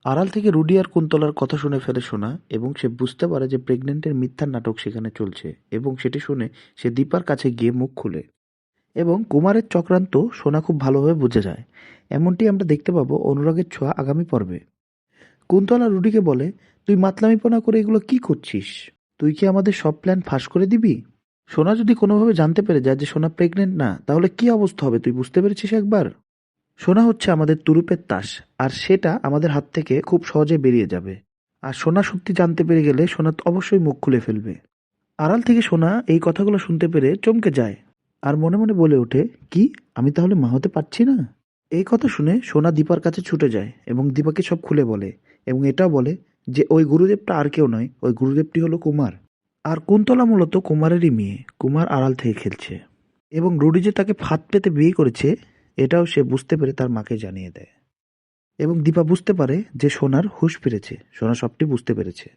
আড়াল থেকে রুডি আর কুন্তলার কথা শুনে ফেলে সোনা এবং সে বুঝতে পারে যে প্রেগনেন্টের মিথ্যা নাটক সেখানে চলছে এবং সেটি শুনে সে দীপার কাছে গিয়ে মুখ খুলে এবং কুমারের চক্রান্ত সোনা খুব ভালোভাবে বুঝে যায়। এমনটি আমরা দেখতে পাবো অনুরাগের ছোঁয়া আগামী পর্বে। কুন্তলা রুডিকে বলে, তুই মাতলামিপনা করে এগুলো কি করছিস? তুই কি আমাদের সব প্ল্যান ফাঁস করে দিবি? সোনা যদি কোনোভাবে জানতে পেরে যায় যে সোনা প্রেগনেন্ট না, তাহলে কি অবস্থা হবে তুই বুঝতে পেরেছিস একবার? সোনা হচ্ছে আমাদের তুরুপের তাস, আর সেটা আমাদের হাত থেকে খুব সহজে বেরিয়ে যাবে। আর সোনা সত্যি জানতে পেরে গেলে সোনা তো অবশ্যই মুখ খুলে ফেলবে। আড়াল থেকে সোনা এই কথাগুলো শুনতে পেরে চমকে যায় আর মনে মনে বলে ওঠে, কি, আমি তাহলে মা হতে পারছি না? এই কথা শুনে সোনা দীপার কাছে ছুটে যায় এবং দীপাকে সব খুলে বলে এবং এটাও বলে যে ওই গুরুদেবটা আর কেউ নয়, ওই গুরুদেবটি হলো কুমার। আর কুন্তলা মূলত কুমারেরই মেয়ে। কুমার আড়াল থেকে খেলছে এবং রুডি যে তাকে ফাঁদ পেতে বিয়ে করেছে এটাও সে বুঝতে পেরে তার মাকে জানিয়ে দেয় এবং দীপা বুঝতে পারে যে সোনার হুঁশ ফিরেছে, সোনা সবটি বুঝতে পেরেছে।